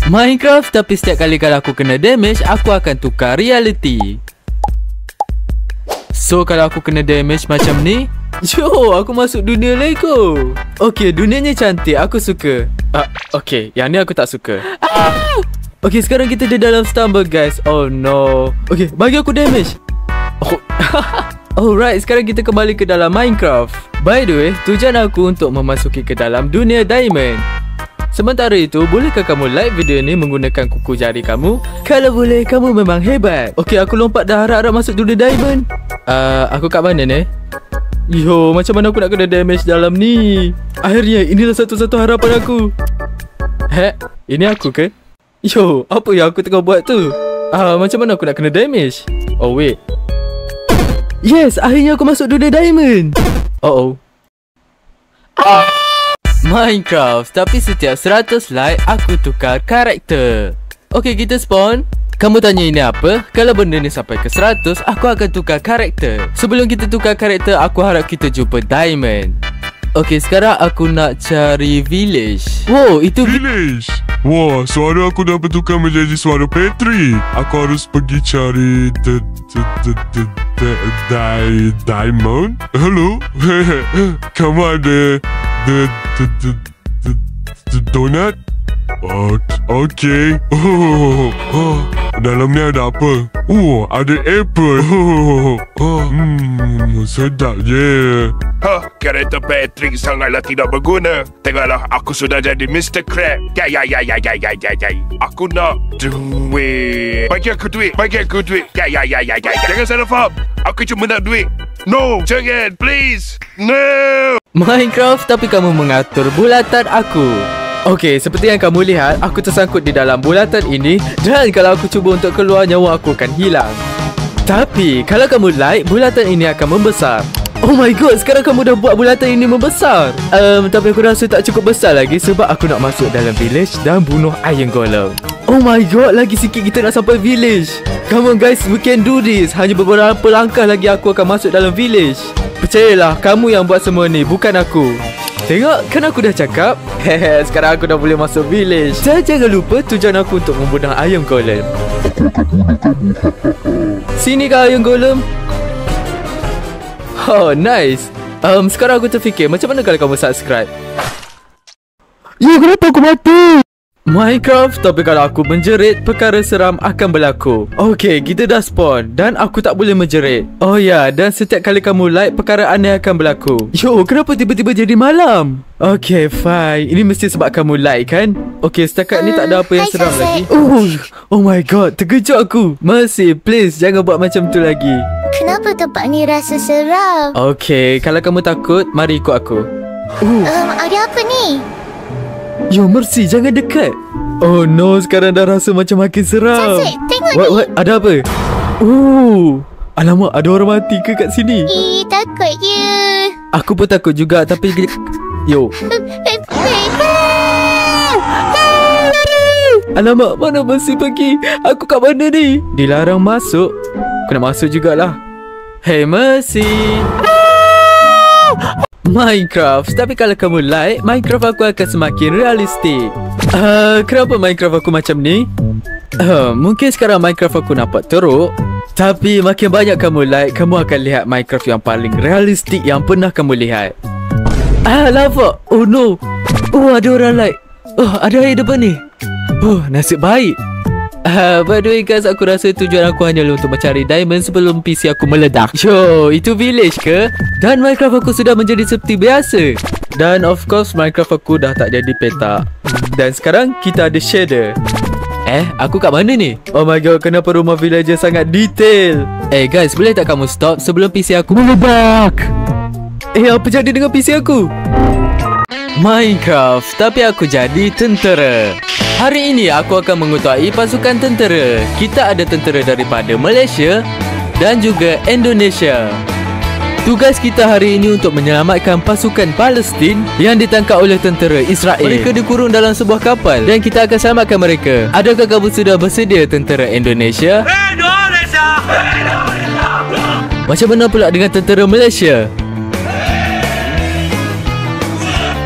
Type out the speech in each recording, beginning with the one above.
Minecraft, tapi setiap kali kalau aku kena damage, aku akan tukar reality. So kalau aku kena damage macam ni, yo, aku masuk dunia Lego. Okay, dunianya cantik, aku suka. Okay, yang ni aku tak suka. Okay, sekarang kita di dalam stumble guys. Oh no. Okay, bagi aku damage. Alright, sekarang kita kembali ke dalam Minecraft. By the way, tujuan aku untuk memasuki ke dalam dunia diamond. Sementara itu, bolehkah kamu like video ni menggunakan kuku jari kamu? Kalau boleh, kamu memang hebat. Okay, aku lompat dah harap-harap masuk dunia diamond. Aku kat mana ni? Yo, macam mana aku nak kena damage dalam ni? Akhirnya, inilah satu-satu harapan aku. Ini aku ke? Yo, apa yang aku tengah buat tu? Macam mana aku nak kena damage? Oh, wait. Yes, akhirnya aku masuk dunia diamond. Minecraft, tapi setiap 100 like, aku tukar karakter. Okay, kita spawn. Kamu tanya ini apa? Kalau benda ni sampai ke 100, aku akan tukar karakter. Sebelum kita tukar karakter, aku harap kita jumpa diamond. Okay, sekarang aku nak cari village. Wow, itu village. Wah, suara aku dah bertukar menjadi suara Petri. Aku harus pergi cari diamond. Hello? Kamu ada donut? Okay. Dalam ni ada apa? Ada apple. Sedap je. Kereta Patrick sangatlah tidak berguna. Tengoklah, aku sudah jadi Mr. Crab. Ya. Aku nak duit. Bagi aku duit. Ya. Jangan salah faham. Aku cuma nak duit. No, jangan, please. No. Minecraft, tapi kamu mengatur bulatan aku. Okay, seperti yang kamu lihat, aku tersangkut di dalam bulatan ini. Dan kalau aku cuba untuk keluar, nyawa aku akan hilang. Tapi, kalau kamu like, bulatan ini akan membesar. Oh my god, sekarang kamu dah buat bulatan ini membesar. Tapi aku rasa tak cukup besar lagi, sebab aku nak masuk dalam village dan bunuh Iron Golem. Oh my god, lagi sikit kita nak sampai village. Come on guys, we can do this. Hanya beberapa langkah lagi aku akan masuk dalam village. Percayalah, kamu yang buat semua ni, bukan aku. Tengok, kan aku dah cakap. Sekarang aku dah boleh masuk village. Dan jangan lupa tujuan aku untuk membunuh Iron Golem. Sini kah Iron Golem? Oh, nice. Sekarang aku terfikir, macam mana kalau kamu subscribe? Ya, kenapa aku mati? Minecraft, tapi kalau aku menjerit, perkara seram akan berlaku. Okay, kita dah spawn dan aku tak boleh menjerit. Oh ya, dan setiap kali kamu like, perkara aneh akan berlaku. Yo, kenapa tiba-tiba jadi malam? Okay, fine. Ini mesti sebab kamu like kan? Okay, setakat ni tak ada apa yang seram lagi. Oh my god, terkejut aku. Mercy, please jangan buat macam tu lagi. Kenapa tempat ni rasa seram? Okay, kalau kamu takut, mari ikut aku. Ada apa ni? Yo, Mercy, jangan dekat. Oh no, sekarang dah rasa macam makin seram. Sunset, tengok ni. What? Ada apa? Alamak, ada orang mati ke kat sini? Takut je. Aku pun takut juga, tapi... Yo. Alamak, mana Mercy pergi? Aku kat mana ni? Dilarang masuk. Aku nak masuk jugalah. Hey Mercy. Minecraft, tapi kalau kamu like, Minecraft aku akan semakin realistik. Kenapa Minecraft aku macam ni? Mungkin sekarang Minecraft aku nampak teruk, tapi makin banyak kamu like, kamu akan lihat Minecraft yang paling realistik yang pernah kamu lihat. Lava. Oh no. Ada orang like. Ada air depan ni. Nasib baik. By the way guys, aku rasa tujuan aku hanyalah untuk mencari diamond sebelum PC aku meledak. Yo, itu village ke? Dan Minecraft aku sudah menjadi seperti biasa. Dan of course Minecraft aku dah tak jadi petak. Dan sekarang kita ada shader. Aku kat mana ni? Oh my god, kenapa rumah villager sangat detail? Guys, boleh tak kamu stop sebelum PC aku meledak? Apa jadi dengan PC aku? Minecraft, tapi aku jadi tentera. Hari ini aku akan menguasai pasukan tentera. Kita ada tentera daripada Malaysia dan juga Indonesia. Tugas kita hari ini untuk menyelamatkan pasukan Palestin yang ditangkap oleh tentera Israel. Mereka dikurung dalam sebuah kapal dan kita akan selamatkan mereka. Adakah kamu sudah bersedia, tentera Indonesia? Macam mana pula dengan tentera Malaysia?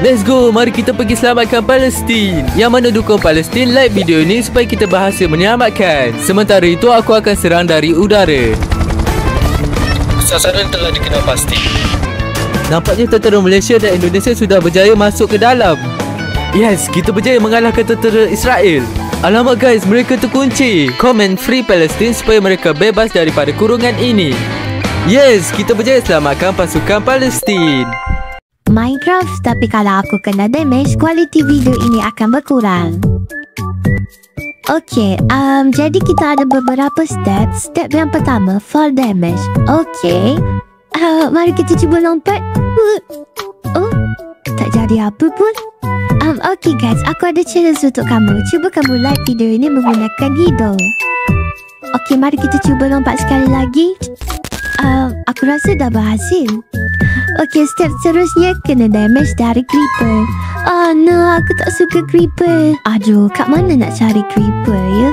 Let's go, mari kita pergi selamatkan Palestin. Yang mana dukung Palestin, like video ini supaya kita berhasil menyelamatkan. Sementara itu, aku akan serang dari udara. Sasaran telah dikenal pasti. Nampaknya tentera Malaysia dan Indonesia sudah berjaya masuk ke dalam. Yes, kita berjaya mengalahkan tentera Israel. Alamak guys, mereka terkunci. Komen Free Palestine supaya mereka bebas daripada kurungan ini. Yes, kita berjaya selamatkan pasukan Palestin. Minecraft, tapi kalau aku kena damage, kualiti video ini akan berkurang. Okey, jadi kita ada beberapa step. Step yang pertama, fall damage. Okey, mari kita cuba lompat. Oh, tak jadi apa pun. Okey guys, aku ada challenge untuk kamu. Cuba kamu like video ini menggunakan hidung. Okey, mari kita cuba lompat sekali lagi. Aku rasa dah berhasil. Okey, step seterusnya kena damage dari creeper. Oh no, aku tak suka creeper. Aduh, kat mana nak cari creeper ya?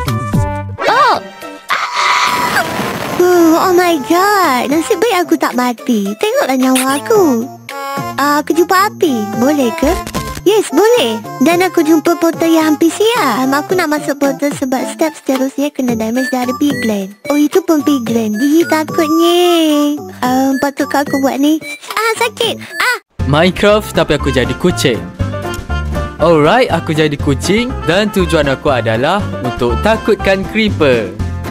Oh my god, nasib baik aku tak mati. Tengoklah nyawa aku. Aku jumpa api, boleh ke? Yes, boleh. Dan aku jumpa portal yang hampir siap. Aku nak masuk portal sebab step seterusnya kena damage dari piglin. Oh, itu pun piglin. Takutnya. Patukah aku buat ni? Sakit. Minecraft, tapi aku jadi kucing. Alright, aku jadi kucing dan tujuan aku adalah untuk takutkan creeper.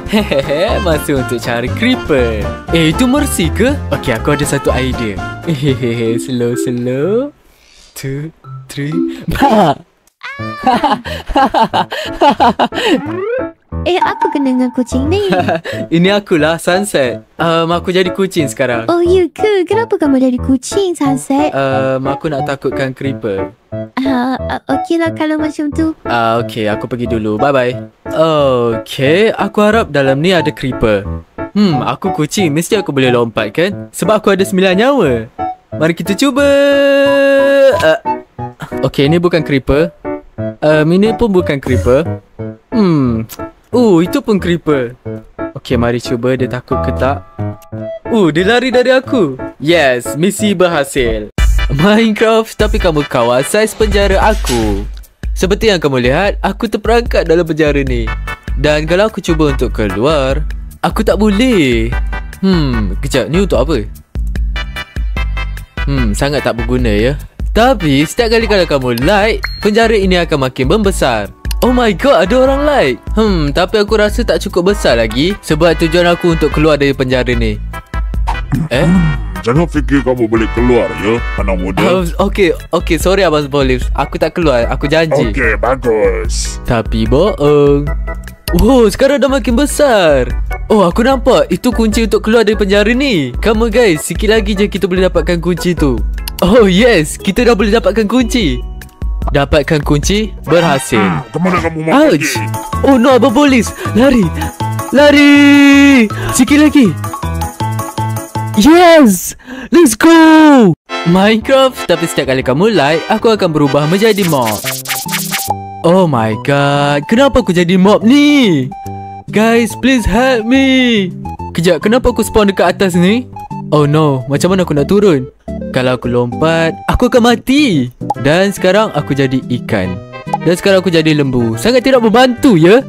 Hehehe, masa untuk cari creeper. Itu Mercy ke? Okey, aku ada satu idea. Hehehe, slow. 2, 3, bah! Aku kena dengan kucing ni. Ini akulah, Sunset. Aku jadi kucing sekarang. Oh, ya ke? Kenapa kamu jadi kucing, Sunset? Aku nak takutkan creeper. Okeylah kalau macam tu. Okey, aku pergi dulu. Bye-bye. Okey, aku harap dalam ni ada creeper. Aku kucing. Mesti aku boleh lompat kan? Sebab aku ada 9 nyawa. Mari kita cuba. Okey, ini bukan creeper. Ini pun bukan creeper. Itu pun creeper. Okey, mari cuba dia takut ke tak. Dia lari dari aku. Yes, misi berhasil. Minecraft, tapi kamu kawal saiz penjara aku. Seperti yang kamu lihat, aku terperangkap dalam penjara ni. Dan kalau aku cuba untuk keluar, aku tak boleh. Kejap, ni untuk apa? Sangat tak berguna ya. Tapi setiap kali kalau kamu like, penjara ini akan makin membesar. Oh my god, ada orang like. Tapi aku rasa tak cukup besar lagi. Sebab tujuan aku untuk keluar dari penjara ni. Jangan fikir kamu boleh keluar ya, anak muda. Okey, sorry Abang Police. Aku tak keluar, aku janji. Okey, bagus. Tapi bohong. Sekarang dah makin besar. Aku nampak. Itu kunci untuk keluar dari penjara ni. Come on guys, sikit lagi je kita boleh dapatkan kunci tu. Oh yes, kita dah boleh dapatkan kunci. Dapatkan kunci, berhasil. Kemana kamu mau pergi? Oh no, Abang Polis. Lari. Sikit lagi. Yes, let's go. Minecraft, tapi setiap kali kamu like, aku akan berubah menjadi mob. Oh my god, kenapa aku jadi mob ni? Guys, please help me. Kejap, kenapa aku spawn dekat atas ni? Oh no, macam mana aku nak turun? Kalau aku lompat, aku akan mati. Dan sekarang aku jadi ikan. Dan sekarang aku jadi lembu. Sangat tidak membantu ya.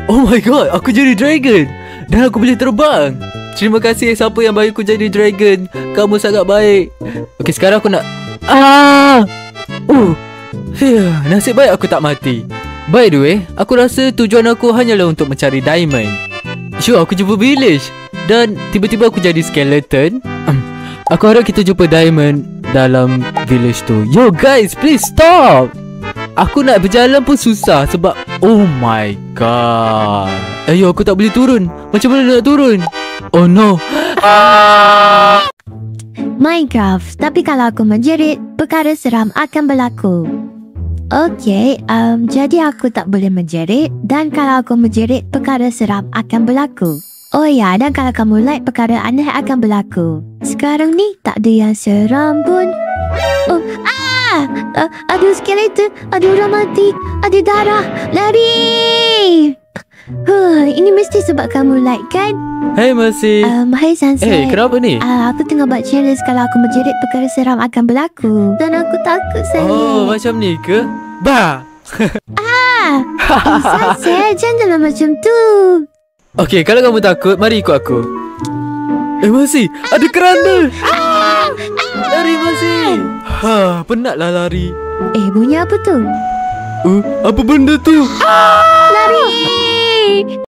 Oh my god, aku jadi dragon. Dan aku boleh terbang. Terima kasih siapa yang bagi aku jadi dragon. Kamu sangat baik. Okey, sekarang aku nak nasib baik aku tak mati. By the way, aku rasa tujuan aku hanyalah untuk mencari diamond. Sure, aku jumpa village. Dan tiba-tiba aku jadi skeleton. Aku harap kita jumpa diamond dalam village tu. Yo guys, please stop. Aku nak berjalan pun susah sebab oh my god. Aku tak boleh turun. Macam mana nak turun? Oh no. Minecraft, tapi kalau aku menjerit, perkara seram akan berlaku. Okey, jadi aku tak boleh menjerit. Dan kalau aku menjerit, perkara seram akan berlaku. Oh ya, dan kalau kamu like, perkara aneh akan berlaku. Sekarang ni tak ada yang seram pun. Ada skeleton, ada orang mati, ada darah. Lari! Ini mesti sebab kamu like kan? Hey Mercy. Hai Sunset. Kenapa ni? Aku tengah buat challenge kalau aku menjerit perkara seram akan berlaku. Dan aku takut sangat. Oh, macam ni ke? Bah! Sunset, janganlah macam tu. Okey, kalau kamu takut, mari ikut aku. Mercy, ada keranda. Lari Mercy. Penatlah lari. Bunyi apa tu? Apa benda tu? Lari!